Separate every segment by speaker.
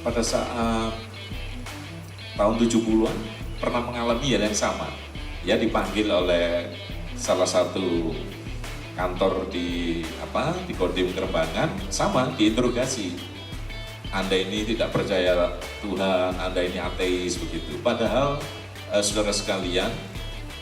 Speaker 1: pada saat tahun 70-an pernah mengalami hal yang sama. Ya, dipanggil oleh salah satu kantor di Kodim Kerembangan, sama diinterogasi. Anda ini tidak percaya Tuhan, Anda ini ateis begitu. Padahal saudara sekalian,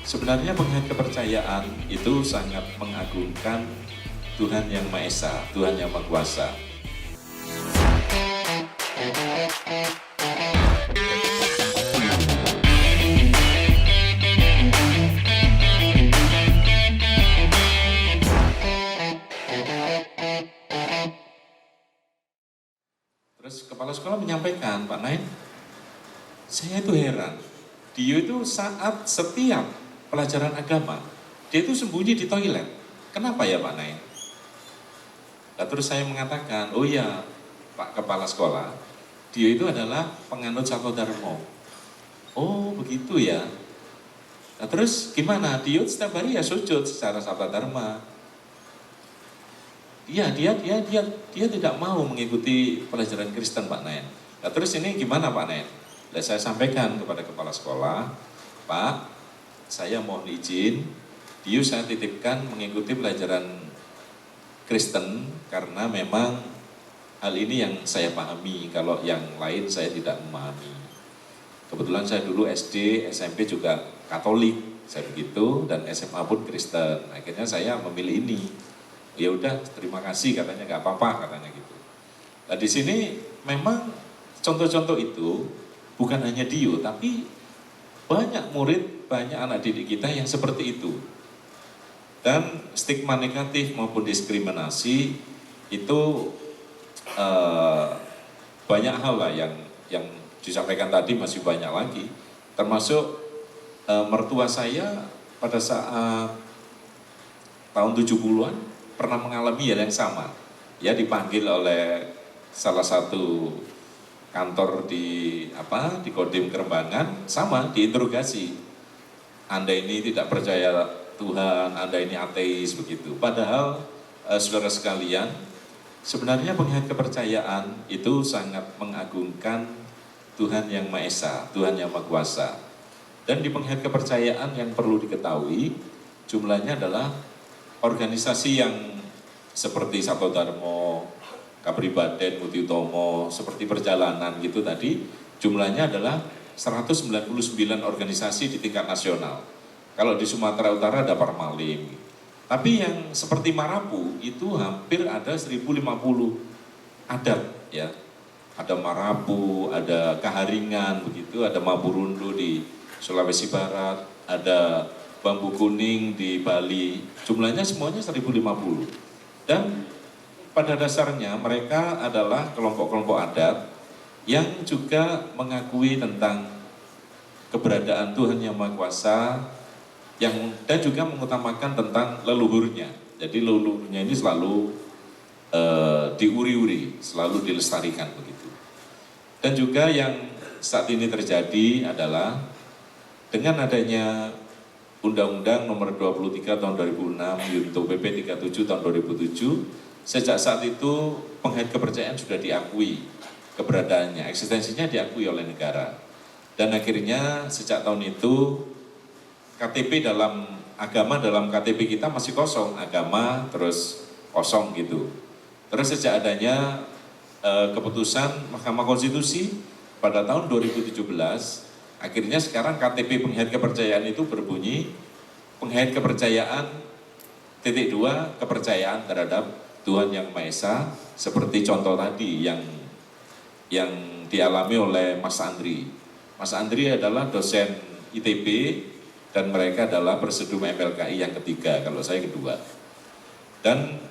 Speaker 1: sebenarnya mengenai kepercayaan itu sangat mengagungkan Tuhan yang Maha Esa, Tuhan yang Maha Kuasa. Terus kepala sekolah menyampaikan, Pak Nain, saya itu heran, dia itu saat setiap pelajaran agama, dia itu sembunyi di toilet. Kenapa ya Pak Nain? Nah, terus saya mengatakan, oh ya Pak Kepala Sekolah, dia itu adalah penganut Sakodharmo. Oh begitu ya. Nah, terus gimana? Dia setiap hari ya sujud secara Sakodharma. Dia tidak mau mengikuti pelajaran Kristen Pak Nain. Nah, terus ini gimana Pak Nain? Nah, saya sampaikan kepada kepala sekolah, Pak, saya mohon izin, dia saya titipkan mengikuti pelajaran Kristen karena memang hal ini yang saya pahami, kalau yang lain saya tidak memahami. Kebetulan saya dulu SD, SMP juga Katolik, saya begitu, dan SMA pun Kristen. Akhirnya saya memilih ini. Ya udah, terima kasih katanya, nggak apa-apa katanya gitu. Nah di sini memang contoh-contoh itu bukan hanya Dio, tapi banyak murid, banyak anak didik kita yang seperti itu. Dan stigma negatif maupun diskriminasi itu banyak hal lah yang disampaikan tadi, masih banyak lagi. Termasuk mertua saya pada saat tahun 70-an pernah mengalami hal yang sama. Ya, dipanggil oleh salah satu kantor di Kodim Kerembangan, sama diinterogasi. Anda ini tidak percaya Tuhan, Anda ini ateis begitu. Padahal saudara sekalian, sebenarnya mengenai kepercayaan itu sangat mengagungkan Tuhan yang Maha Esa, Tuhan yang Maha Kuasa. Dan di penghayat kepercayaan yang perlu diketahui, jumlahnya adalah organisasi yang seperti Sakodharmo, Kapribaden, Muti Utomo, seperti perjalanan gitu tadi, jumlahnya adalah 199 organisasi di tingkat nasional. Kalau di Sumatera Utara ada Parmalim. Tapi yang seperti Marapu itu hampir ada 1050 adat ya. Ada Marapu, ada Kaharingan begitu, ada Maburundo di Sulawesi Barat, ada Bambu Kuning di Bali. Jumlahnya semuanya 1050. Dan pada dasarnya mereka adalah kelompok-kelompok adat yang juga mengakui tentang keberadaan Tuhan yang Maha Kuasa, dan juga mengutamakan tentang leluhurnya. Jadi leluhurnya ini selalu diuri-uri, selalu dilestarikan begitu. Dan juga yang saat ini terjadi adalah dengan adanya Undang-Undang Nomor 23 Tahun 2006, Yunto PP 37 Tahun 2007, sejak saat itu penghayat kepercayaan sudah diakui keberadaannya, eksistensinya diakui oleh negara. Dan akhirnya sejak tahun itu KTP dalam agama, dalam KTP kita masih kosong, agama terus kosong gitu. Terus sejak adanya keputusan Mahkamah Konstitusi pada tahun 2017, akhirnya sekarang KTP penghayat kepercayaan itu berbunyi penghayat kepercayaan titik 2, kepercayaan terhadap Tuhan yang Maha Esa, seperti contoh tadi yang dialami oleh Mas Andri. Mas Andri adalah dosen ITB dan mereka adalah Presidium MLKI yang ketiga, kalau saya kedua. Dan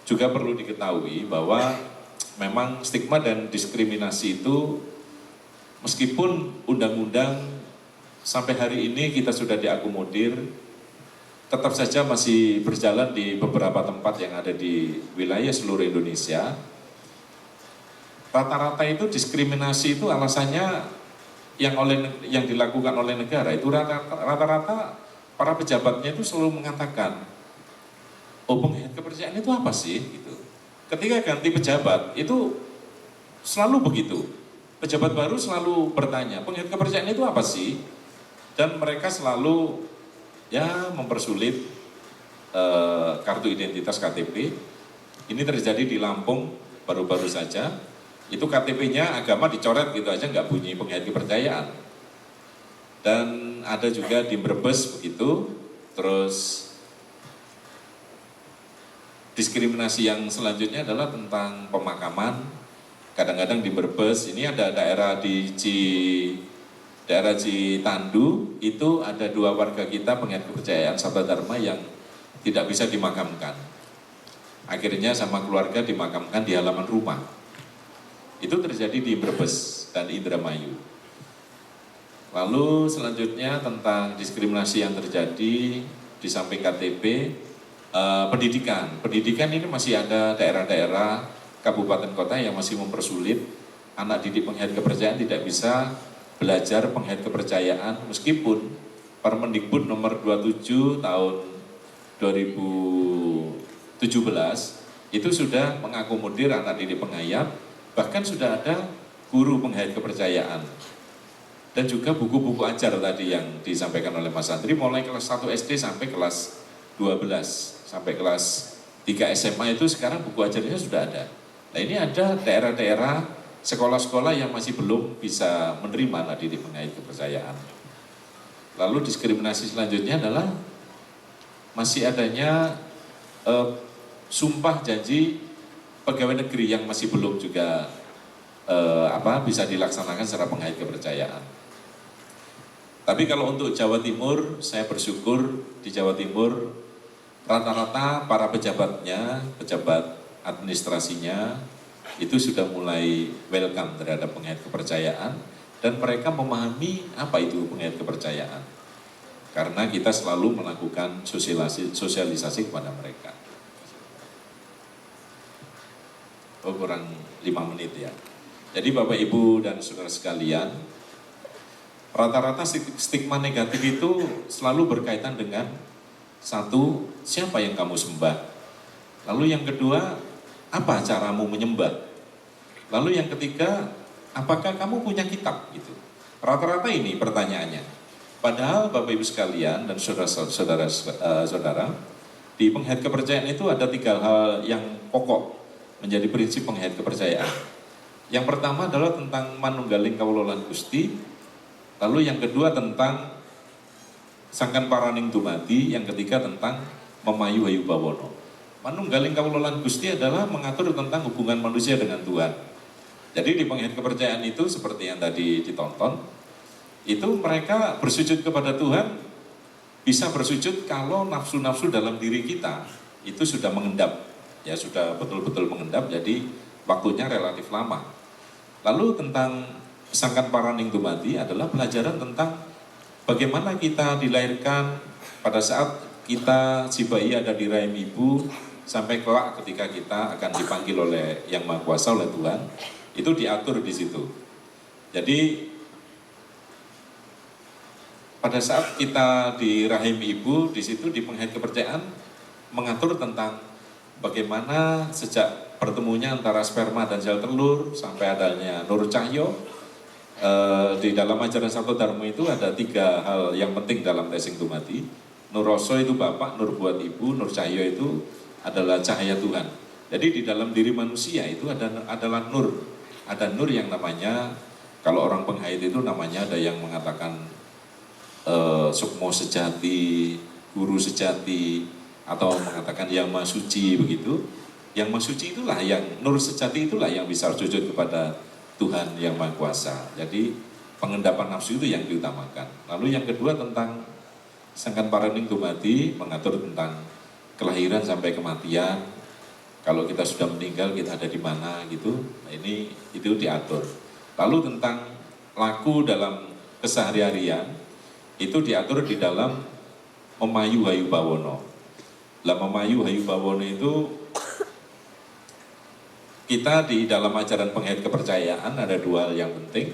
Speaker 1: juga perlu diketahui bahwa memang stigma dan diskriminasi itu meskipun undang-undang sampai hari ini kita sudah diakomodir, tetap saja masih berjalan di beberapa tempat yang ada di wilayah seluruh Indonesia. Rata-rata itu diskriminasi itu alasannya yang dilakukan oleh negara itu rata-rata para pejabatnya itu selalu mengatakan, oh penghayat kepercayaan itu apa sih? Gitu. Ketika ganti pejabat itu selalu begitu. Pejabat baru selalu bertanya, penghayat kepercayaan itu apa sih? Dan mereka selalu ya mempersulit kartu identitas KTP. Ini terjadi di Lampung baru-baru saja. Itu KTP-nya agama dicoret gitu aja, nggak bunyi penghayat kepercayaan. Dan ada juga di Brebes begitu. Terus diskriminasi yang selanjutnya adalah tentang pemakaman. Kadang-kadang di Brebes, ini ada daerah daerah Citandu, itu ada 2 warga kita penghayat kepercayaan Sabda Dharma yang tidak bisa dimakamkan. Akhirnya sama keluarga dimakamkan di halaman rumah. Itu terjadi di Brebes dan Indramayu. Lalu selanjutnya tentang diskriminasi yang terjadi di samping KTP, pendidikan. Pendidikan ini masih ada daerah-daerah kabupaten kota yang masih mempersulit anak didik penghayat kepercayaan tidak bisa belajar penghayat kepercayaan meskipun Permendikbud nomor 27 tahun 2017 itu sudah mengakomodir anak didik penghayat, bahkan sudah ada guru penghayat kepercayaan. Dan juga buku-buku ajar tadi yang disampaikan oleh Mas Andri mulai kelas 1 SD sampai kelas 12, sampai kelas 3 SMA itu sekarang buku ajarnya sudah ada. Nah ini ada daerah-daerah sekolah-sekolah yang masih belum bisa menerima anak didik penghayat kepercayaan. Lalu diskriminasi selanjutnya adalah masih adanya sumpah janji pegawai negeri yang masih belum juga bisa dilaksanakan secara penghayat kepercayaan. Tapi kalau untuk Jawa Timur, saya bersyukur di Jawa Timur rata-rata para pejabatnya, pejabat administrasinya itu sudah mulai welcome terhadap penghayat kepercayaan dan mereka memahami apa itu penghayat kepercayaan. Karena kita selalu melakukan sosialisasi kepada mereka. Oh, kurang 5 menit ya. Jadi Bapak Ibu dan saudara sekalian, rata-rata stigma negatif itu selalu berkaitan dengan satu, siapa yang kamu sembah? Lalu yang kedua, apa caramu menyembah? Lalu yang ketiga, apakah kamu punya kitab? Gitu. Rata-rata ini pertanyaannya. Padahal Bapak Ibu sekalian dan saudara-saudara, di penghayat kepercayaan itu ada 3 hal yang pokok menjadi prinsip penghayat kepercayaan. Yang pertama adalah tentang manunggaling kawula lan Gusti. Lalu yang kedua tentang sangkan paraning dumadi, yang ketiga tentang memayu hayu bawono. Manunggaling kawula lan Gusti adalah mengatur tentang hubungan manusia dengan Tuhan. Jadi di penghayat kepercayaan itu seperti yang tadi ditonton, itu mereka bersujud kepada Tuhan, bisa bersujud kalau nafsu-nafsu dalam diri kita itu sudah mengendap, ya sudah betul-betul mengendap, jadi waktunya relatif lama. Lalu tentang sangkan paraning dumadi adalah pelajaran tentang bagaimana kita dilahirkan pada saat kita si bayi ada di rahim ibu sampai kelak ketika kita akan dipanggil oleh Yang Maha Kuasa, oleh Tuhan, itu diatur di situ. Jadi pada saat kita di rahim ibu, di situ di penghayat kepercayaan mengatur tentang bagaimana sejak pertemunya antara sperma dan sel telur sampai adanya nur cahyo. Di dalam ajaran Sabda Dharma itu ada 3 hal yang penting dalam tesing dumadi. Nur rasa itu Bapak, nur buat Ibu, nur cahyo itu adalah cahaya Tuhan. Jadi di dalam diri manusia itu adalah nur. Ada nur yang namanya, kalau orang penghayat itu namanya ada yang mengatakan sukmo sejati, guru sejati, atau mengatakan yang maha suci begitu. Yang maha suci itulah yang, nur sejati itulah yang bisa sujud kepada Tuhan yang Maha Kuasa. Jadi pengendapan nafsu itu yang diutamakan. Lalu yang kedua tentang sangkan paraning dumadi, mengatur tentang kelahiran sampai kematian. Kalau kita sudah meninggal kita ada di mana gitu. Nah, ini itu diatur. Lalu tentang laku dalam keseharian itu diatur di dalam memayu hayu bawono. Lah memayu hayu bawono itu kita di dalam ajaran penghayat kepercayaan ada 2 hal yang penting.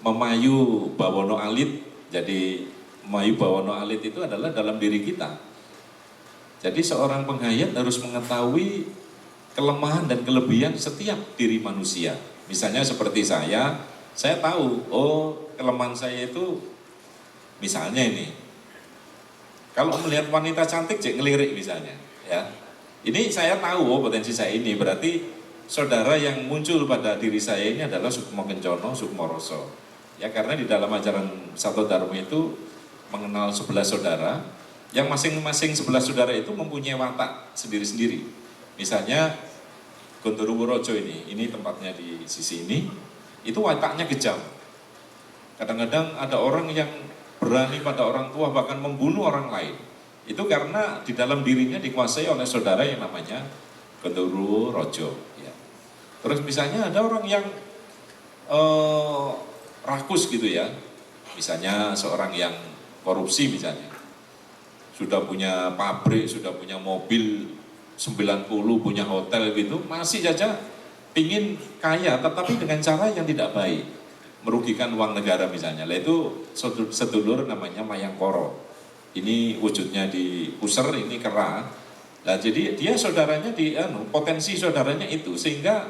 Speaker 1: Memayu bawono alit, jadi memayu bawono alit itu adalah dalam diri kita. Jadi seorang penghayat harus mengetahui kelemahan dan kelebihan setiap diri manusia. Misalnya seperti saya tahu, oh kelemahan saya itu misalnya ini, kalau melihat wanita cantik cek ngelirik misalnya, ya. Ini saya tahu, oh potensi saya ini, berarti saudara yang muncul pada diri saya ini adalah Sukmo Kencono, Sukmo Roso. Ya karena di dalam ajaran Sato Dharma itu mengenal 11 saudara, yang masing-masing 11 saudara itu mempunyai watak sendiri-sendiri. Misalnya Gondoruwo Rojo ini tempatnya di sisi ini, itu wataknya kejam. Kadang-kadang ada orang yang berani pada orang tua bahkan membunuh orang lain. Itu karena di dalam dirinya dikuasai oleh saudara yang namanya Gondoruwo Rojo. Ya. Terus misalnya ada orang yang rakus gitu ya, misalnya seorang yang korupsi misalnya, sudah punya pabrik, sudah punya mobil 90, punya hotel gitu, masih saja ingin kaya tetapi dengan cara yang tidak baik, merugikan uang negara misalnya. Lah itu sedulur namanya Mayangkoro. Ini wujudnya di puser, ini kera. Nah jadi dia saudaranya potensi saudaranya itu, sehingga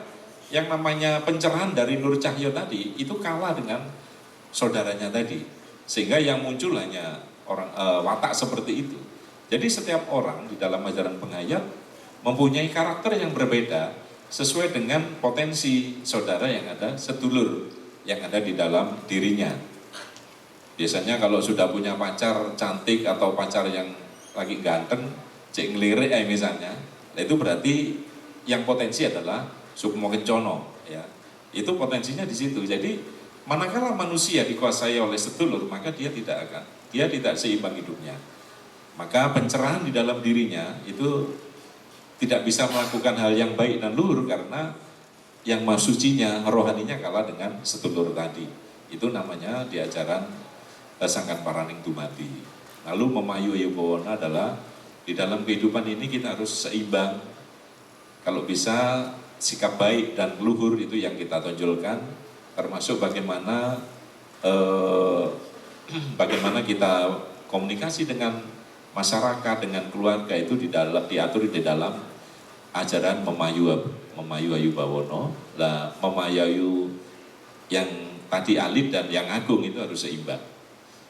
Speaker 1: yang namanya pencerahan dari Nur Cahyo tadi itu kalah dengan saudaranya tadi, sehingga yang muncul hanya orang watak seperti itu. Jadi setiap orang di dalam ajaran penghayat mempunyai karakter yang berbeda sesuai dengan potensi saudara yang ada, sedulur yang ada di dalam dirinya. Biasanya kalau sudah punya pacar cantik atau pacar yang lagi ganteng, cek ngelirik misalnya, itu berarti yang potensi adalah Sukmo Kencono, ya. Itu potensinya di situ. Jadi manakala manusia dikuasai oleh sedulur, maka dia tidak seimbang hidupnya. Maka pencerahan di dalam dirinya itu tidak bisa melakukan hal yang baik dan luhur karena yang sucinya, rohaninya kalah dengan sedulur tadi. Itu namanya di ajaran Sangkan Paraning Dumadi. Lalu Memayu Ayubbawana adalah di dalam kehidupan ini kita harus seimbang. Kalau bisa sikap baik dan luhur itu yang kita tonjolkan, termasuk bagaimana kita komunikasi dengan masyarakat, dengan keluarga itu diatur di dalam ajaran Memayu Ayubbawana. Lah Memayu yang tadi alit dan yang agung itu harus seimbang.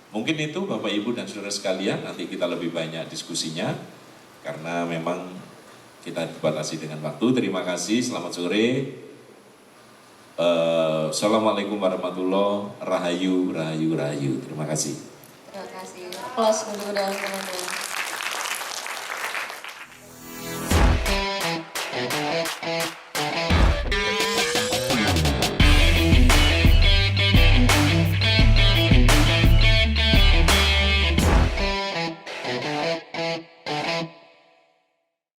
Speaker 1: Mungkin itu Bapak Ibu dan Saudara sekalian, nanti kita lebih banyak diskusinya karena memang kita dibatasi dengan waktu. Terima kasih, selamat sore. Assalamualaikum warahmatullahi rahayu, rahayu, rahayu. Terima kasih.
Speaker 2: Terima kasih. Aplaus untuk dalam teman-teman.